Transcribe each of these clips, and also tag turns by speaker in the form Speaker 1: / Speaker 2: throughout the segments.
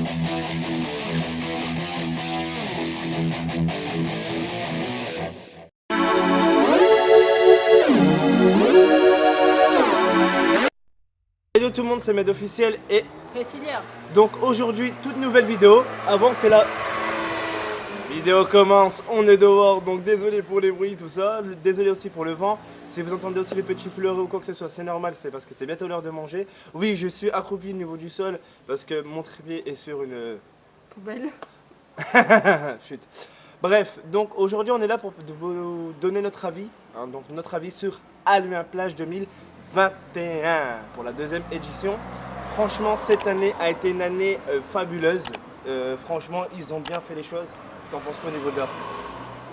Speaker 1: Hello tout le monde, c'est Med Officiel et
Speaker 2: Priscilla.
Speaker 1: donc aujourd'hui toute nouvelle vidéo. Avant que la vidéo commence, on est dehors, donc désolé pour les bruits, tout ça, désolé aussi pour le vent. Si vous entendez aussi les petits pleurer ou quoi que ce soit, c'est normal, c'est parce que c'est bientôt l'heure de manger. Oui, je suis accroupi au niveau du sol parce que mon trépied est sur une
Speaker 2: Poubelle.
Speaker 1: chut. Bref, donc aujourd'hui on est là pour vous donner notre avis, hein, donc notre avis sur Alluin Plage 2021 pour la deuxième édition. Franchement, cette année a été une année fabuleuse. Franchement, ils ont bien fait les choses. T'en penses quoi au niveau de là?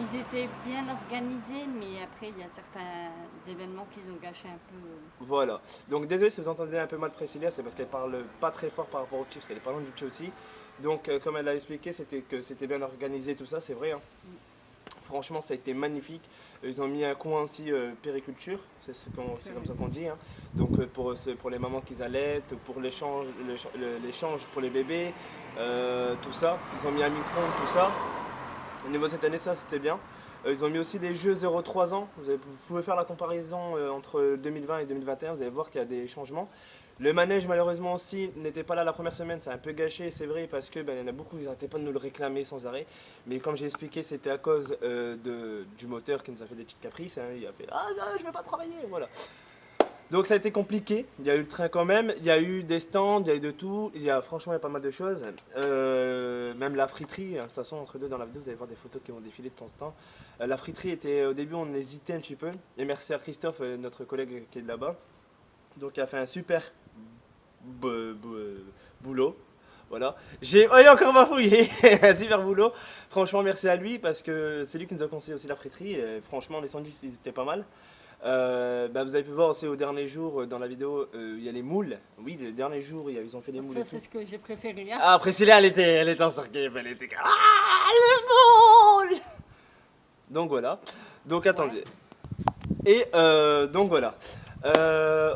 Speaker 2: Ils étaient bien organisés, mais après il y a certains événements qu'ils ont gâché un peu.
Speaker 1: Voilà. Donc désolé si vous entendez un peu mal Priscilla, c'est parce qu'elle parle pas très fort par rapport au petit, parce qu'elle est pas loin du petit aussi. Donc comme elle l'a expliqué, c'était que c'était bien organisé tout ça, c'est vrai. Hein. Franchement, ça a été magnifique. Ils ont mis un coin aussi périculture, c'est comme ça qu'on dit. Hein. Donc pour les mamans qui allaitent, pour l'échange pour les bébés, tout ça. Ils ont mis un micro, tout ça. Au niveau de cette année, ça c'était bien. Ils ont mis aussi des jeux 0-3 ans. Vous pouvez faire la comparaison entre 2020 et 2021, vous allez voir qu'il y a des changements. Le manège malheureusement aussi n'était pas là la première semaine, c'est un peu gâché, c'est vrai, parce que il y en a beaucoup, ils n'arrêtaient pas de nous le réclamer sans arrêt. Mais comme j'ai expliqué, c'était à cause du moteur qui nous a fait des petites caprices. Hein. Il a fait « Ah non, je ne vais pas travailler !» Voilà. Donc ça a été compliqué, il y a eu le train quand même, il y a eu des stands, il y a eu de tout, franchement il y a pas mal de choses. Même la friterie, de toute façon entre deux dans la vidéo vous allez voir des photos qui vont défiler de temps en temps. La friterie était, au début on hésitait un petit peu, et merci à Christophe, notre collègue qui est de là-bas. Donc il a fait un super boulot. Voilà. Il est encore bafouillé. Un super boulot. Franchement, merci à lui parce que c'est lui qui nous a conseillé aussi la friterie. Et franchement, les sandwichs ils étaient pas mal. Vous avez pu voir aussi au dernier jour dans la vidéo, il y a les moules. Oui, le dernier jour, ils ont fait des moules.
Speaker 2: Ça, c'est ce que j'ai préféré. Hein.
Speaker 1: Ah, Priscilla, elle était en sortie. Elle était. Ah, le moule. Donc voilà. Donc attendez. Et donc voilà.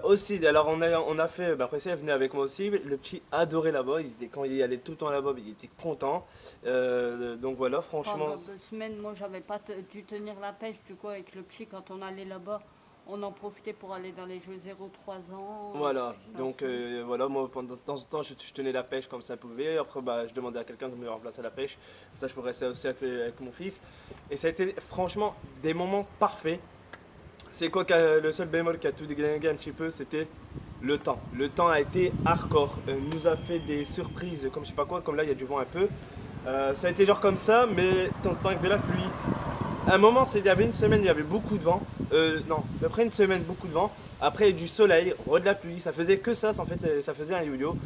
Speaker 1: Aussi, alors on a fait, Priscilla est venue avec moi aussi, le petit adorait là-bas, quand il allait tout le temps là-bas, il était content, donc voilà, franchement...
Speaker 2: Pendant 2 semaines, moi j'avais pas dû tenir la pêche, du coup avec le petit, quand on allait là-bas, on en profitait pour aller dans les jeux 0-3 ans.
Speaker 1: Voilà, donc voilà, moi pendant de temps en temps je tenais la pêche comme ça pouvait, après je demandais à quelqu'un de me remplacer à la pêche, comme ça je pourrais rester aussi avec mon fils, et ça a été franchement des moments parfaits. C'est quoi le seul bémol qui a tout déglingué un petit peu, c'était le temps. Le temps a été hardcore. Nous a fait des surprises comme je sais pas quoi, comme là il y a du vent un peu. Ça a été genre comme ça, mais de temps en temps avec de la pluie. À un moment, il y avait une semaine, il y avait beaucoup de vent. Non, à peu près une semaine, beaucoup de vent. Après, il y a du soleil, de la pluie. Ça faisait que ça, en fait, ça faisait un yo-yo.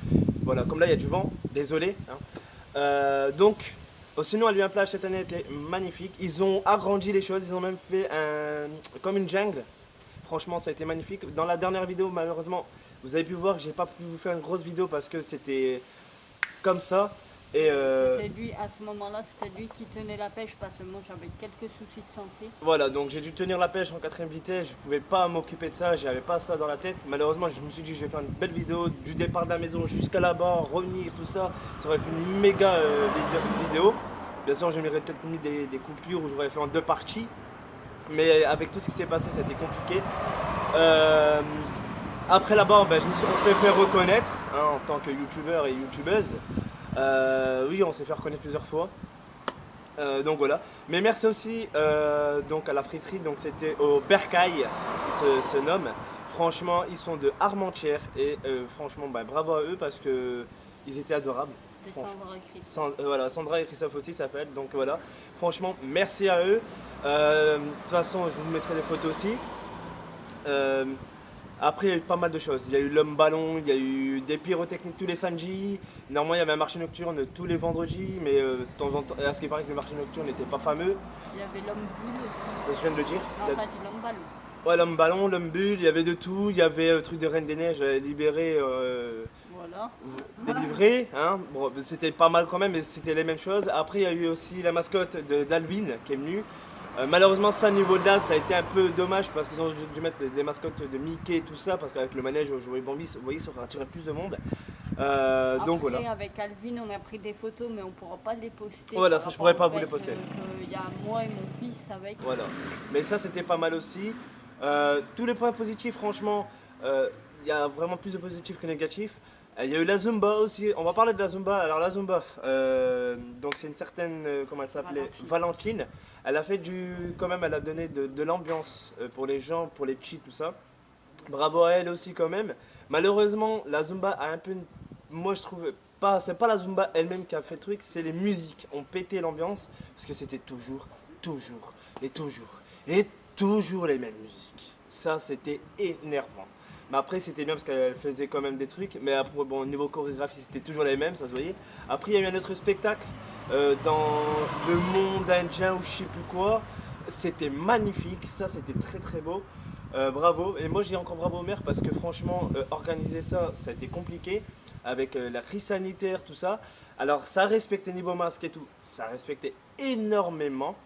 Speaker 1: Voilà, comme là il y a du vent, désolé. Hein. Donc... sinon, Alluin Plage cette année était magnifique. Ils ont agrandi les choses, ils ont même fait comme une jungle. Franchement, ça a été magnifique. Dans la dernière vidéo, malheureusement, vous avez pu voir que j'ai pas pu vous faire une grosse vidéo parce que c'était comme ça. Et
Speaker 2: c'était lui, à ce moment-là, c'était lui qui tenait la pêche parce que moi j'avais quelques soucis de santé.
Speaker 1: Voilà, donc j'ai dû tenir la pêche en 4ème vitesse. Je pouvais pas m'occuper de ça, j'avais pas ça dans la tête. Malheureusement, je me suis dit je vais faire une belle vidéo du départ de la maison jusqu'à là-bas, revenir, tout ça. Ça aurait fait une méga vidéo. Bien sûr, j'aurais peut-être mis des coupures où j'aurais fait en 2 parties. Mais avec tout ce qui s'est passé, ça a été compliqué. Après là-bas, on s'est fait reconnaître hein, en tant que youtubeur et youtubeuse. Oui, on s'est fait reconnaître plusieurs fois. Donc voilà. Mais merci aussi donc à la friterie. Donc c'était au Bercail, se nomme. Franchement, ils sont de Armentières et franchement, bravo à eux parce que ils étaient adorables.
Speaker 2: Sandra et Christophe.
Speaker 1: Voilà, Sandra et Christophe aussi s'appellent. Donc voilà. Franchement, merci à eux. De toute façon, je vous mettrai des photos aussi. Après, il y a eu pas mal de choses. Il y a eu l'homme ballon, il y a eu des pyrotechniques tous les samedis. Normalement, il y avait un marché nocturne tous les vendredis, mais de temps en temps, à ce qui paraît que le marché nocturne n'était pas fameux.
Speaker 2: Il y avait l'homme bulle aussi.
Speaker 1: Je viens de le dire.
Speaker 2: Non, t'as dit l'homme ballon.
Speaker 1: Ouais, l'homme ballon, l'homme bulle, il y avait de tout. Il y avait le truc de Reine des Neiges libéré.
Speaker 2: Voilà.
Speaker 1: Délivré, hein. Bon, c'était pas mal quand même, mais c'était les mêmes choses. Après, il y a eu aussi la mascotte d'Alvin qui est venue. Malheureusement, ça, niveau de là, ça a été un peu dommage parce qu'ils ont dû mettre des mascottes de Mickey et tout ça, parce qu'avec le manège, je voyais Bambi, vous voyez, ça aurait attiré plus de monde. Donc
Speaker 2: Après,
Speaker 1: voilà.
Speaker 2: avec Alvin, on a pris des photos, mais on pourra pas les poster.
Speaker 1: Voilà,
Speaker 2: par
Speaker 1: ça je
Speaker 2: rapport
Speaker 1: pourrais
Speaker 2: au
Speaker 1: pas vous
Speaker 2: fait,
Speaker 1: les poster.
Speaker 2: Il y a moi et mon fils avec.
Speaker 1: Voilà. Mais ça, c'était pas mal aussi. Tous les points positifs, franchement, il y a vraiment plus de positifs que négatifs. Il y a eu la Zumba aussi. On va parler de la Zumba. Alors la Zumba, donc c'est une certaine, comment elle s'appelait, Valentine. Elle a fait quand même, elle a donné de l'ambiance pour les gens, pour les petits, tout ça. Bravo à elle aussi quand même. Malheureusement, la Zumba a un peu, moi je trouve pas, c'est pas la Zumba elle-même qui a fait le truc, c'est les musiques ont pété l'ambiance parce que c'était toujours et toujours et toujours les mêmes musiques. Ça c'était énervant. Mais après c'était bien parce qu'elle faisait quand même des trucs, mais après bon au niveau chorégraphie c'était toujours les mêmes, ça se voyait. Après il y a eu un autre spectacle dans le monde indien ou je sais plus quoi. C'était magnifique, ça c'était très très beau. Bravo, et moi je dis encore bravo au maire parce que franchement, organiser ça, ça a été compliqué avec la crise sanitaire, tout ça. Alors ça respectait niveau masque et tout, ça respectait énormément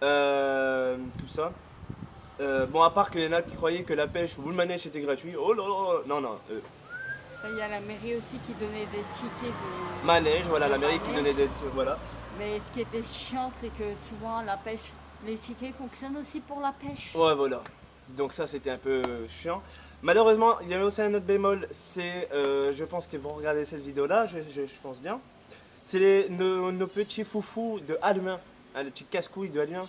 Speaker 1: tout ça. Bon, à part qu'il y en a qui croyaient que la pêche ou le manège était gratuit. Oh là là, non, non.
Speaker 2: Après, il y a la mairie aussi qui donnait des tickets de
Speaker 1: Manège, voilà,
Speaker 2: de
Speaker 1: la mairie qui
Speaker 2: manège.
Speaker 1: donnait des. Voilà.
Speaker 2: Mais ce qui était chiant, c'est que souvent la pêche, les tickets fonctionnent aussi pour la pêche.
Speaker 1: Ouais, voilà. Donc ça, c'était un peu chiant. Malheureusement, il y avait aussi un autre bémol, c'est, je pense qu'ils vont regarder cette vidéo-là, je pense bien. C'est nos petits foufous de Halluin, hein, les petits casse-couilles de Halluin,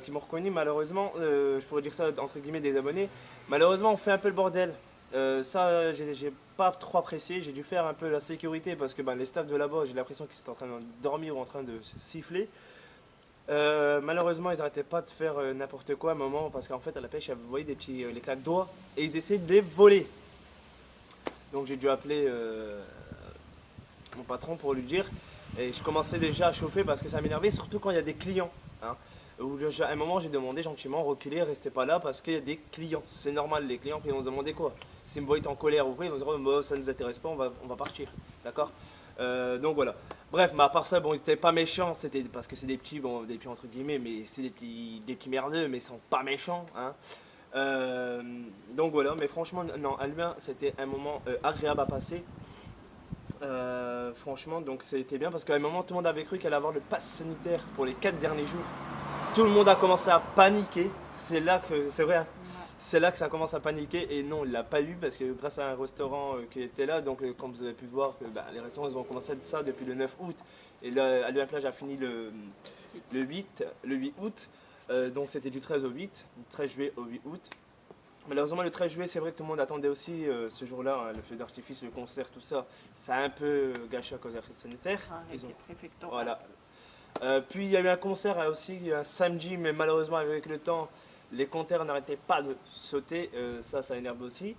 Speaker 1: qui m'ont reconnu malheureusement, je pourrais dire ça entre guillemets des abonnés. Malheureusement, on fait un peu le bordel. Ça, j'ai pas trop apprécié, j'ai dû faire un peu la sécurité parce que les staffs de là-bas, j'ai l'impression qu'ils étaient en train de dormir ou en train de se siffler. Malheureusement, ils n'arrêtaient pas de faire n'importe quoi à un moment parce qu'en fait, à la pêche, vous voyez des petits les claques doigts et ils essaient de les voler. Donc j'ai dû appeler mon patron pour lui dire et je commençais déjà à chauffer parce que ça m'énervait, surtout quand il y a des clients. Hein, où à un moment, j'ai demandé gentiment reculer, restez pas là parce qu'il y a des clients. C'est normal, les clients, ils vont demander quoi. S'ils me voient en colère ou quoi, ils vont se dire oh, ça nous intéresse pas, on va partir. D'accord. Donc voilà. Bref, mais à part ça, bon, ils étaient pas méchants, c'était parce que c'est des petits, bon, des petits entre guillemets, mais c'est des petits merdeux, mais ils sont pas méchants, hein. Donc voilà, mais franchement, non, Albion, c'était un moment agréable à passer. Franchement, donc c'était bien parce qu'à un moment, tout le monde avait cru qu'elle allait avoir le pass sanitaire pour les 4 derniers jours. Tout le monde a commencé à paniquer. C'est là que, c'est vrai, hein, c'est là que ça commence à paniquer et non, il l'a pas eu parce que grâce à un restaurant qui était là, donc comme vous avez pu voir, que, les restaurants ils ont commencé ça depuis le 9 août et là, Albion Plage a fini le 8 août, donc c'était du 13 au 8, du 13 juillet au 8 août. Malheureusement le 13 juillet c'est vrai que tout le monde attendait aussi ce jour-là, hein, le feu d'artifice, le concert, tout ça, ça a un peu gâché à cause de la crise sanitaire. Ils ont... Voilà. Puis il y a eu un concert aussi un samedi, mais malheureusement avec le temps, les compteurs n'arrêtaient pas de sauter, ça énerve aussi.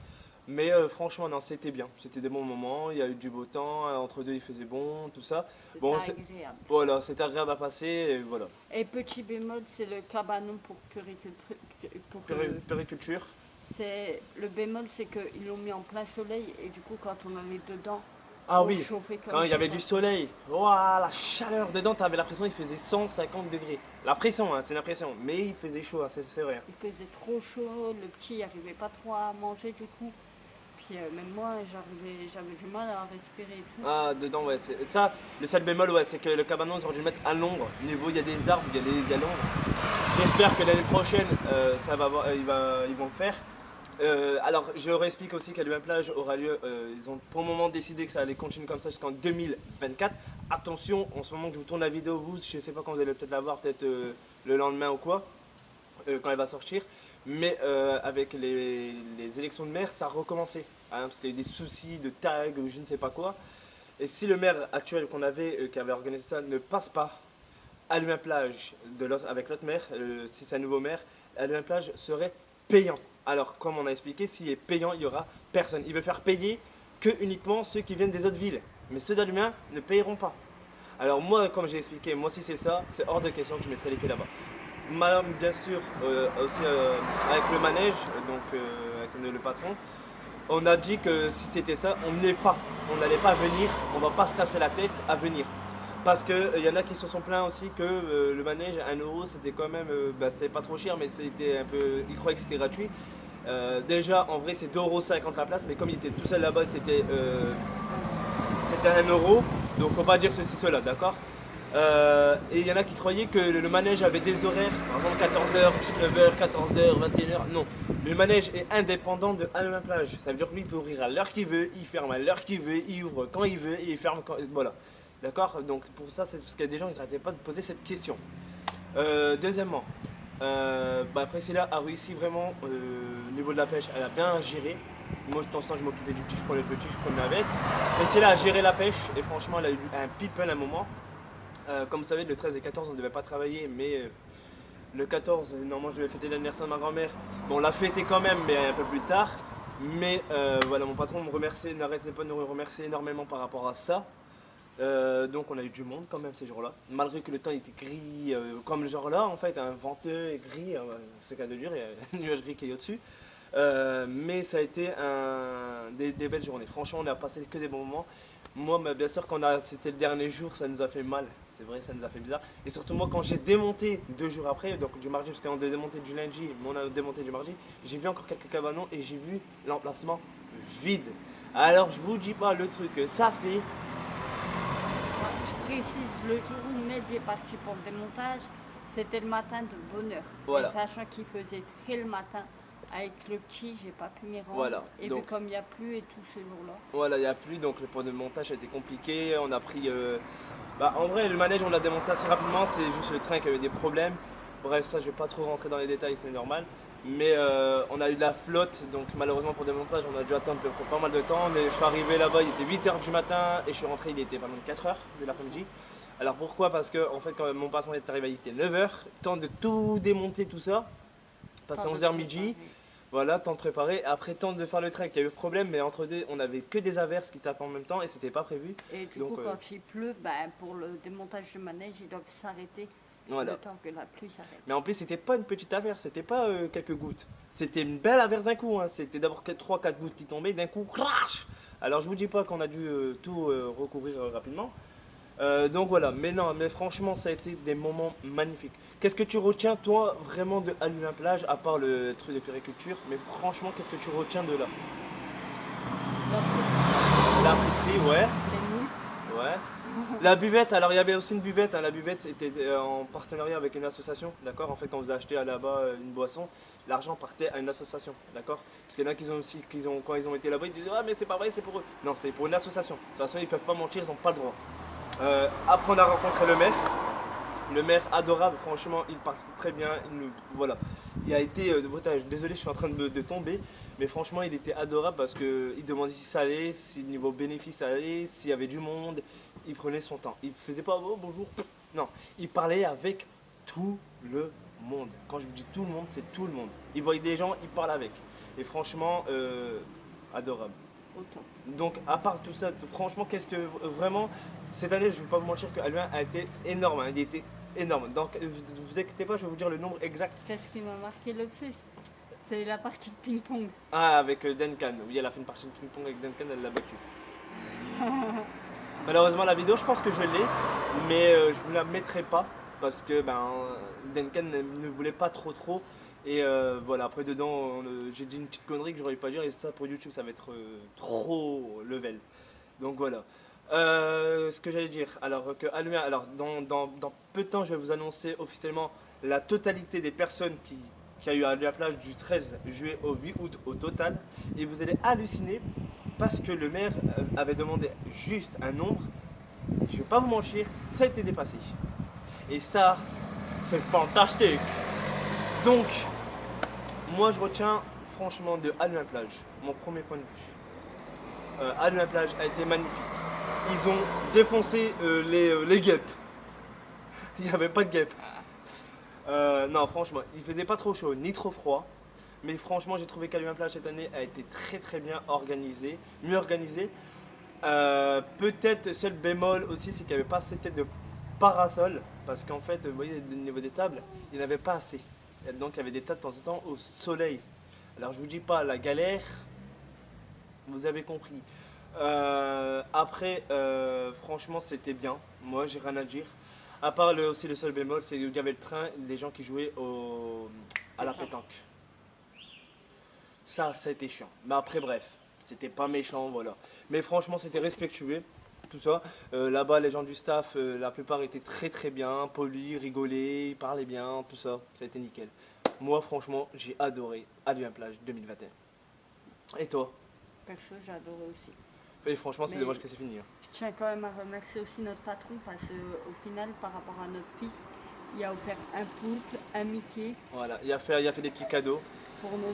Speaker 1: Mais franchement, non, c'était bien. C'était des bons moments, il y a eu du beau temps, entre deux il faisait bon, tout ça.
Speaker 2: Bon, agréable.
Speaker 1: Voilà, c'était agréable à passer, et voilà.
Speaker 2: Et petit bémol, c'est le cabanon pour
Speaker 1: Périculture.
Speaker 2: C'est le bémol, c'est qu'ils l'ont mis en plein soleil et du coup, quand on allait dedans,
Speaker 1: ah
Speaker 2: on
Speaker 1: oui,
Speaker 2: chauffait comme
Speaker 1: quand il y avait du soleil, ouah, la chaleur dedans, tu avais l'impression qu'il faisait 150 degrés. La pression, hein, c'est une impression, mais il faisait chaud, hein, c'est vrai.
Speaker 2: Il faisait trop chaud, le petit n'arrivait pas trop à manger du coup. Puis même moi, j'avais du mal à respirer et tout.
Speaker 1: Ah, dedans, ouais, c'est ça. Le seul bémol, ouais, c'est que le cabanon, ils auraient dû le mettre à l'ombre. Au niveau, il y a des arbres, il y a l'ombre. J'espère que l'année prochaine, ils vont le faire. Alors, je réexplique aussi qu'Albion Plage aura lieu. Ils ont pour le moment décidé que ça allait continuer comme ça jusqu'en 2024. Attention, en ce moment que je vous tourne la vidéo, vous, je sais pas quand vous allez peut-être la voir, peut-être le lendemain ou quoi, quand elle va sortir. Mais avec les élections de maire, ça a recommencé. Hein, parce qu'il y a eu des soucis de tag ou je ne sais pas quoi. Et si le maire actuel qu'on avait, qui avait organisé ça, ne passe pas, Albion Plage avec l'autre maire, si c'est un nouveau maire, Albion Plage serait payant. Alors, comme on a expliqué, s'il est payant, il n'y aura personne. Il veut faire payer que uniquement ceux qui viennent des autres villes. Mais ceux d'Albion ne payeront pas. Alors moi, comme j'ai expliqué, moi si c'est ça, c'est hors de question que je mettrai les pieds là-bas. Madame, bien sûr, aussi avec le manège, donc avec le patron, on a dit que si c'était ça, on n'allait pas venir, on va pas se casser la tête à venir. Parce qu'il y en a qui se sont plaints aussi que le manège à 1 € c'était quand même, c'était pas trop cher, mais c'était un peu, ils croyaient que c'était gratuit. Déjà en vrai c'est 2,50 € la place, mais comme il était tout seul là-bas, c'était c'était 1 euro, donc on va dire ceci, cela, d'accord. Et il y en a qui croyaient que le manège avait des horaires, par exemple 14h, 19h, 14h, 21h. Non, le manège est indépendant de Halluin-Plage. Ça veut dire que lui, il peut ouvrir à l'heure qu'il veut, il ferme à l'heure qu'il veut, il ouvre quand il veut et il ferme quand. Voilà. D'accord. Donc pour ça, c'est parce qu'il y a des gens qui n'arrêtaient pas de poser cette question. Deuxièmement, Priscilla a réussi vraiment au niveau de la pêche, elle a bien géré. Moi, de temps en temps, je m'occupais du petit, je prenais le petit, je prenais avec. Priscilla a géré la pêche et franchement, elle a eu un people à un moment. Comme vous savez, le 13 et 14, on ne devait pas travailler, mais le 14, normalement, je devais fêter l'anniversaire de ma grand-mère. Bon, on l'a fêté quand même, mais un peu plus tard. Mais voilà, mon patron me remerciait, n'arrêtait pas de nous remercier énormément par rapport à ça. Donc on a eu du monde quand même ces jours-là, malgré que le temps était gris, comme le genre là en fait, un venteux et gris, c'est qu'à de dire, il y a un nuage gris qui est au-dessus. Mais ça a été des belles journées, franchement on a passé que des bons moments. Moi bien sûr quand c'était le dernier jour ça nous a fait mal, c'est vrai ça nous a fait bizarre. Et surtout moi quand j'ai démonté 2 jours après, donc du mardi parce qu'on devait démonter du lundi, mais on a démonté du mardi, j'ai vu encore quelques cabanons et j'ai vu l'emplacement vide. Alors je vous dis pas le truc que ça fait.
Speaker 2: Je précise, le jour où Ned est parti pour le démontage, c'était le matin de bonne heure.
Speaker 1: Voilà.
Speaker 2: Et sachant qu'il faisait frais le matin, avec le petit, j'ai pas pu m'y rendre.
Speaker 1: Voilà.
Speaker 2: Et
Speaker 1: Donc,
Speaker 2: puis comme il n'y a plus et tout ce jour-là.
Speaker 1: voilà, il n'y a plus, donc le point de montage a été compliqué. On a pris. En vrai, le manège, on l'a démonté assez rapidement, c'est juste le train qui avait des problèmes. Bref, ça, je vais pas trop rentrer dans les détails, c'est normal. Mais on a eu de la flotte, donc malheureusement pour le démontage, on a dû attendre pas mal de temps. Mais je suis arrivé là-bas, il était 8h du matin et je suis rentré, il était pendant 4h de l'après-midi. Alors pourquoi? Parce que en fait, quand mon patron est arrivé, il était 9h, temps de tout démonter, tout ça. Passé 11h midi. Voilà, temps de préparer. Après, temps de faire le train, il y a eu problème, mais entre deux, on avait que des averses qui tapent en même temps et c'était pas prévu.
Speaker 2: Et du
Speaker 1: Donc,
Speaker 2: coup, quand il pleut, pour le démontage du manège, ils doivent s'arrêter
Speaker 1: voilà.
Speaker 2: le temps que la pluie s'arrête.
Speaker 1: Mais en plus, c'était pas une petite averse, c'était pas quelques gouttes. C'était une belle averse d'un coup. Hein. C'était d'abord 3-4 gouttes qui tombaient, d'un coup, crash. Alors, je vous dis pas qu'on a dû tout recouvrir rapidement. Donc voilà, mais franchement, ça a été des moments magnifiques. Qu'est-ce que tu retiens, toi, vraiment de Halluin-Plage, à part le truc de périculture? Mais franchement, qu'est-ce que tu retiens de là? La friterie, ouais.
Speaker 2: Les moules.
Speaker 1: Ouais. La buvette, alors il y avait aussi une buvette. Hein. La buvette était en partenariat avec une association, d'accord. En fait, quand vous achetez là-bas une boisson, l'argent partait à une association, d'accord. Parce qu'il y en a qui ont aussi, quand ils ont été là-bas, ils disaient ah mais c'est pas vrai, c'est pour eux. Non, c'est pour une association. De toute façon, ils peuvent pas mentir, ils n'ont pas le droit. Après, on a rencontré le maire. Le maire adorable, franchement, il parle très bien. Voilà. Il a été. Désolé, je suis en train de tomber. Mais franchement, il était adorable parce qu'il demandait si ça allait, si niveau bénéfice ça allait, s'il y avait du monde. Il prenait son temps. Il ne faisait pas oh, bonjour. Non, il parlait avec tout le monde. Quand je vous dis tout le monde, c'est tout le monde. Il voyait des gens, il parle avec. Et franchement, adorable. Donc, à part tout ça, franchement, qu'est-ce que vraiment, cette année, je ne vais pas vous mentir que Halluin a été énorme. Hein, il était énorme. Donc, ne vous inquiétez pas, je vais vous dire le nombre exact.
Speaker 2: Qu'est-ce qui m'a marqué le plus? C'est la partie de ping-pong.
Speaker 1: Ah, avec Duncan. Oui, elle a fait une partie de ping-pong avec Duncan, elle l'a battu. Malheureusement, la vidéo, je pense que je l'ai, mais je vous la mettrai pas parce que Duncan ne voulait pas trop. Et voilà, après dedans, j'ai dit une petite connerie que j'aurais pas dire et ça pour YouTube, ça va être trop level. Donc voilà. Ce que j'allais dire, alors que Halluin, alors dans peu de temps, je vais vous annoncer officiellement la totalité des personnes qui a eu à la plage du 13 juillet au 8 août au total. Et vous allez halluciner parce que le maire avait demandé juste un nombre. Et je ne vais pas vous mentir, ça a été dépassé. Et ça, c'est fantastique. Donc, moi je retiens franchement de Halluin-Plage, mon premier point de vue. Halluin-Plage a été magnifique. Ils ont défoncé les guêpes. Il n'y avait pas de guêpes. Non, franchement, il faisait pas trop chaud ni trop froid. Mais franchement, j'ai trouvé qu'Halluin-Plage cette année a été très bien organisé, mieux organisé. Peut-être seul bémol aussi, c'est qu'il n'y avait pas assez peut-être de parasol. Parce qu'en fait, vous voyez, au niveau des tables, il n'y en avait pas assez. Et donc il y avait des tas de temps en temps au soleil. Alors je vous dis pas la galère, vous avez compris. Après, franchement, c'était bien. Moi, j'ai rien à dire. À part aussi le seul bémol, c'est qu'il y avait le train, les gens qui jouaient à la pétanque. Ça a été chiant. Mais après, bref, c'était pas méchant, voilà. Mais franchement, c'était respectueux. tout ça. Là-bas, les gens du staff, la plupart étaient très très bien, polis, rigolaient, ils parlaient bien, tout ça. Ça a été nickel. Moi, franchement, j'ai adoré Alluin-Plage 2021. Et toi?
Speaker 2: Perso, j'ai adoré aussi.
Speaker 1: Et franchement, c'est
Speaker 2: Mais-
Speaker 1: dommage que c'est fini. Hein.
Speaker 2: Je tiens quand même à remercier aussi notre patron parce qu'au final, par rapport à notre fils, il a offert un poulpe, un Mickey
Speaker 1: Voilà, il a fait des petits cadeaux.
Speaker 2: pour nos 2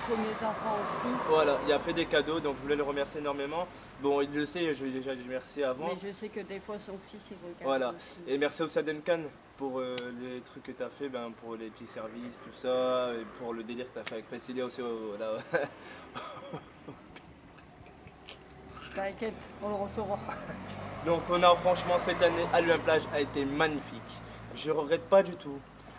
Speaker 2: premiers enfants aussi.
Speaker 1: Voilà, il a fait des cadeaux, donc je voulais le remercier énormément. Bon, il le sait, je lui ai déjà dit merci avant.
Speaker 2: Mais je sais que des fois, son fils, il regarde
Speaker 1: Voilà.
Speaker 2: aussi.
Speaker 1: Et merci aussi à Duncan pour les trucs que tu as fait, pour les petits services, tout ça, et pour le délire que tu as fait avec Priscilla aussi. Voilà.
Speaker 2: T'inquiète, on le recevra.
Speaker 1: Donc on a franchement cette année, Alluin-Plage a été magnifique. Je regrette pas du tout.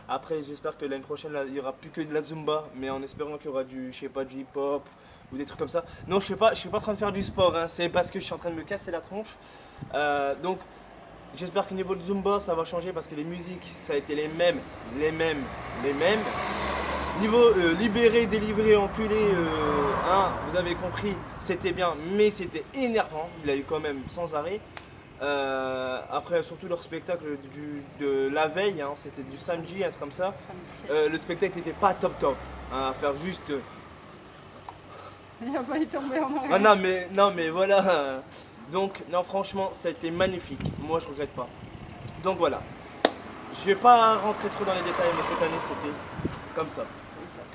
Speaker 1: Après j'espère que l'année prochaine là, il n'y aura plus que de la Zumba, mais en espérant qu'il y aura du, je sais pas, du hip-hop ou des trucs comme ça. Non, je suis pas en train de faire du sport, hein, c'est parce que je suis en train de me casser la tronche. Donc j'espère qu'au niveau de Zumba ça va changer parce que les musiques ça a été les mêmes. Niveau libéré, délivré, enculé, hein, vous avez compris, c'était bien, mais c'était énervant. Il a eu quand même sans arrêt. Après, surtout leur spectacle de la veille, hein, c'était du samedi, un truc comme ça. Le spectacle n'était pas top, hein, à faire juste.
Speaker 2: Il a failli tomber en arrière.
Speaker 1: Ah non mais voilà. Donc non franchement ça a été magnifique. Moi je regrette pas. Donc voilà. Je vais pas rentrer trop dans les détails mais cette année c'était comme ça.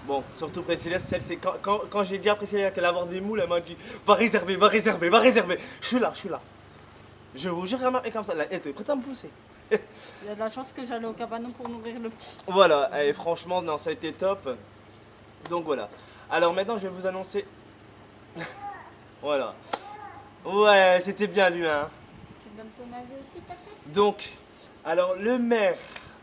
Speaker 1: Bon, surtout Priscilla, c'est quand j'ai dit à Priscilla qu'elle allait avoir des moules, elle m'a dit va réserver. Je suis là. Je vous jure, elle m'a fait comme ça. Elle était prête à me pousser.
Speaker 2: Il y a de la chance que j'allais au cabanon pour nourrir le petit.
Speaker 1: Voilà, et franchement, non, ça a été top. Donc voilà. Alors maintenant, je vais vous annoncer. Voilà. Ouais, c'était bien lui, hein.
Speaker 2: Tu donnes ton avis aussi, peut-être?
Speaker 1: Donc, alors le maire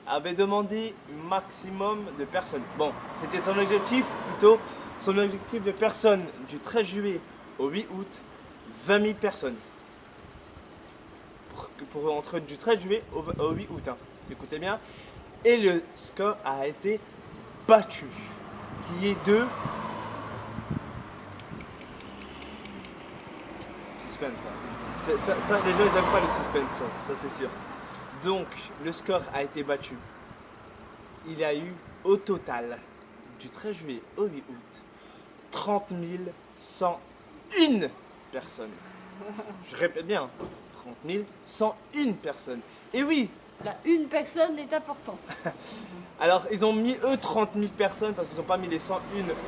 Speaker 1: avait demandé maximum de personnes. Bon, c'était son objectif plutôt. Son objectif de personnes du 13 juillet au 8 août, 20 000 personnes. Entre du 13 juillet au 8 août. Hein. Écoutez bien. Et le score a été battu. Qui est de. Suspense. Hein. Ça, les gens ils aiment pas le suspense, ça c'est sûr. Donc le score a été battu. Il y a eu au total du 13 juillet au 8 août 30 101 personnes. Je répète bien, 30 101 personnes. Et oui,
Speaker 2: La une personne est importante.
Speaker 1: alors ils ont mis eux 30 000 personnes parce qu'ils n'ont pas mis les 101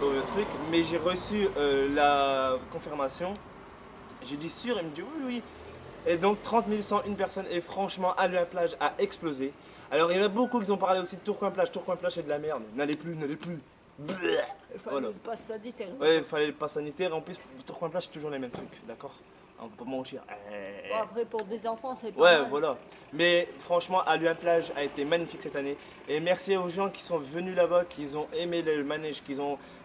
Speaker 1: au truc, mais j'ai reçu la confirmation. J'ai dit sûr, il me dit oui. Et donc 30 101 personnes et franchement Alluin-Plage a explosé. Alors il y en a beaucoup qui ont parlé aussi de Tourcoing-Plage. Tourcoing-Plage c'est de la merde. N'allez plus.
Speaker 2: Il fallait
Speaker 1: Voilà.
Speaker 2: le pass sanitaire.
Speaker 1: Ouais, il fallait le pass sanitaire. En plus, Tourcoing-Plage c'est toujours les mêmes trucs, d'accord? On peut pas mentir.
Speaker 2: Bon, après, pour des enfants, c'est pas
Speaker 1: Ouais,
Speaker 2: mal.
Speaker 1: voilà. Mais franchement, Alluin-Plage a été magnifique cette année. Et merci aux gens qui sont venus là-bas, qui ont aimé le manège,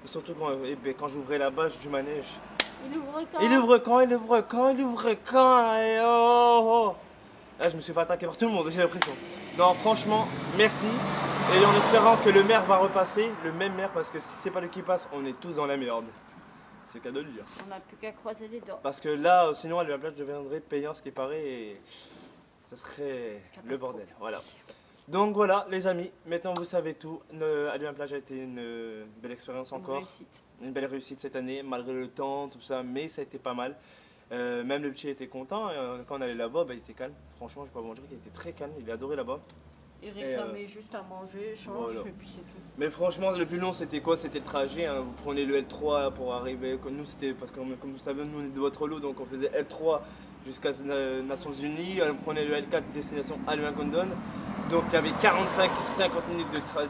Speaker 1: surtout quand j'ouvrais la bâche du manège.
Speaker 2: Il ouvre quand?
Speaker 1: Il ouvre quand et oh. Là, je me suis fait attaquer par tout le monde, j'ai l'impression. Non, franchement, merci. Et en espérant que le maire va repasser, le même maire, parce que si c'est pas lui qui passe, on est tous dans la merde. C'est qu'à de le dire.
Speaker 2: On n'a plus qu'à croiser les doigts.
Speaker 1: Parce que là, sinon, Alluin-Plage deviendrait payant, ce qui paraît, et ça serait le bordel. Voilà. Donc voilà, les amis, maintenant vous savez tout. Alluin-Plage a été une belle expérience encore.
Speaker 2: Réussite.
Speaker 1: Une belle réussite cette année, malgré le temps, tout ça, mais ça a été pas mal. Même le petit était content. Quand on allait là-bas, il était calme. Franchement, je peux pas vous dire qu'il était très calme. Il a adoré là-bas.
Speaker 2: Il réclamait juste à manger, change,
Speaker 1: voilà.
Speaker 2: et puis c'est tout.
Speaker 1: Mais franchement, le plus long, c'était quoi? C'était le trajet. Hein. Vous prenez le L3 pour arriver. Comme nous, c'était parce que, comme vous savez, nous, on est de votre lot, donc on faisait L3 jusqu'à Nations Unies. On prenait le L4 destination Alluin-Condon. Donc il y avait 45-50 minutes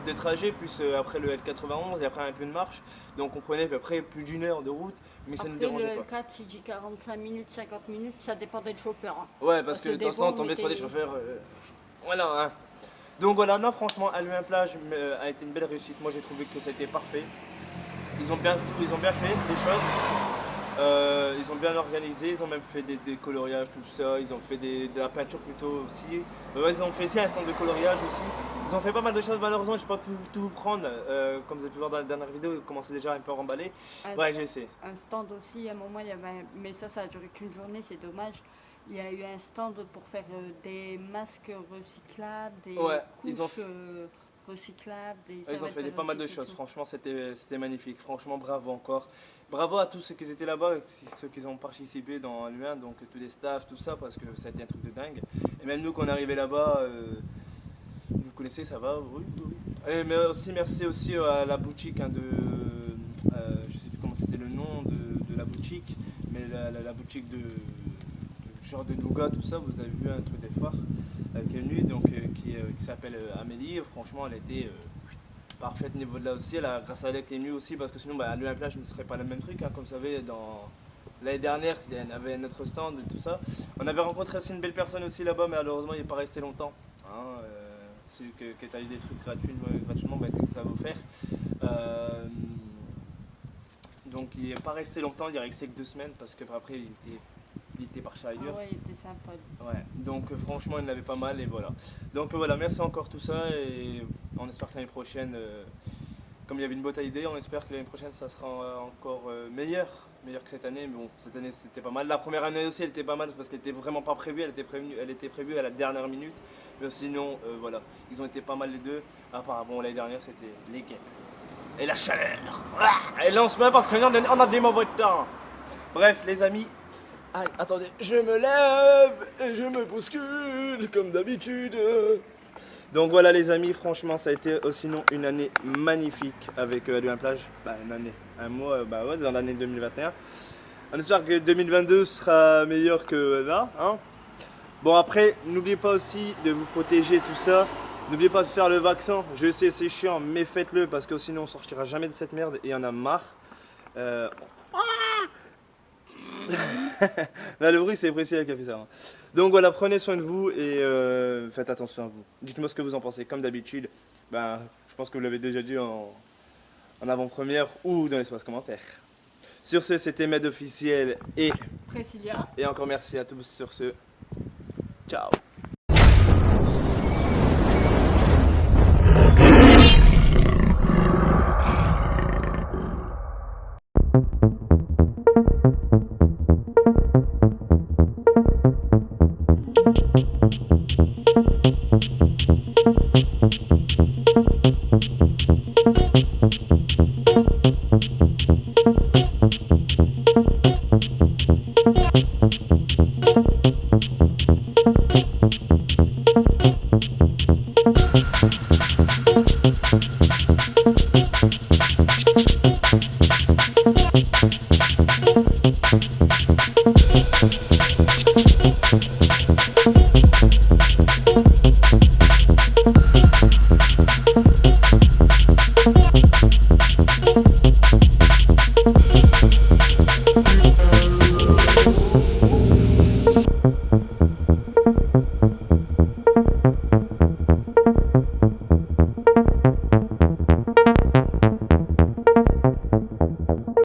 Speaker 1: de trajet, plus après le L91 et après un peu de marche. Donc on prenait à peu près plus d'une heure de route, mais ça ne nous
Speaker 2: Après,
Speaker 1: dérangeait
Speaker 2: le
Speaker 1: pas.
Speaker 2: L4, il dit 45 minutes, 50 minutes, ça dépendait du chauffeur. Hein.
Speaker 1: Ouais, parce que
Speaker 2: Parce
Speaker 1: de
Speaker 2: que
Speaker 1: temps en temps, on
Speaker 2: des
Speaker 1: tombait
Speaker 2: fois,
Speaker 1: sur
Speaker 2: on
Speaker 1: des
Speaker 2: mettait-
Speaker 1: chauffeurs. Voilà. Hein. Donc voilà, non, franchement, Alluin-Plage a été une belle réussite. Moi, j'ai trouvé que ça a été parfait. Ils ont bien fait les choses. Ils ont bien organisé. Ils ont même fait des coloriages, tout ça. Ils ont fait de la peinture plutôt aussi. Ils ont fait aussi un stand de coloriage aussi. Ils ont fait pas mal de choses. Malheureusement, je n'ai pas pu tout vous prendre. Comme vous avez pu voir dans la dernière vidéo, ils commençaient déjà un peu à remballer.
Speaker 2: Un,
Speaker 1: Ouais, j'ai essayé.
Speaker 2: un stand aussi, à un moment, il y avait. Mais ça a duré qu'une journée, c'est dommage. Il y a eu un stand pour faire des masques recyclables, des
Speaker 1: Ouais,
Speaker 2: couches recyclables.
Speaker 1: Ils ont fait pas mal de choses, franchement c'était magnifique, franchement bravo encore. Bravo à tous ceux qui étaient là-bas, ceux qui ont participé dans l'UA, donc tous les staffs, tout ça, parce que ça a été un truc de dingue. Et même nous, quand on est arrivé là-bas, vous connaissez, ça va, oui, oui. Et mais aussi, merci aussi à la boutique je sais plus comment c'était le nom de la boutique, mais la boutique de genre de nougat, tout ça, vous avez vu un truc des foires qui est venu, donc qui s'appelle Amélie. Franchement, elle était parfaite niveau de là aussi. Grâce à elle qui est venue aussi, parce que sinon, à l'Olymplage, je ne serais pas le même truc. Hein, comme vous savez, l'année dernière, il y avait notre stand et tout ça. On avait rencontré aussi une belle personne aussi là-bas, mais malheureusement, il n'est pas resté longtemps. Hein, celui qui a eu des trucs gratuitement, ça va vous faire. Donc, il n'est pas resté longtemps, il est resté que 2 semaines, parce qu'après, il était parti ailleurs.
Speaker 2: Ah ouais, il était sympa.
Speaker 1: Ouais, donc franchement, il en avait pas mal et voilà. Donc voilà, merci encore tout ça et on espère que l'année prochaine, comme il y avait une bonne idée, on espère que l'année prochaine ça sera encore meilleur que cette année. Mais bon, cette année c'était pas mal. La première année aussi, elle était pas mal parce qu'elle était vraiment pas prévue, elle était prévue à la dernière minute. Mais sinon, voilà, ils ont été pas mal les deux. Apparemment, l'année dernière c'était les gains. Et la chaleur. Et là on se met parce qu'on a des mauvais temps. Bref, les amis. Aïe, attendez, je me lève et je me bouscule comme d'habitude. Donc voilà les amis, franchement ça a été aussi une année magnifique avec l'Olymplage. Un mois dans l'année 2021. On espère que 2022 sera meilleur que là. Hein. Bon après, n'oubliez pas aussi de vous protéger tout ça. N'oubliez pas de faire le vaccin. Je sais c'est chiant, mais faites-le parce que sinon on sortira jamais de cette merde et il y en a marre. Là, le bruit, c'est Priscilla qui a fait ça. Hein. Donc voilà, prenez soin de vous et faites attention à vous. Dites-moi ce que vous en pensez, comme d'habitude. Je pense que vous l'avez déjà dit en avant-première ou dans l'espace commentaire. Sur ce, c'était Med officiel et
Speaker 2: Priscilla.
Speaker 1: Et encore merci à tous sur ce. Ciao.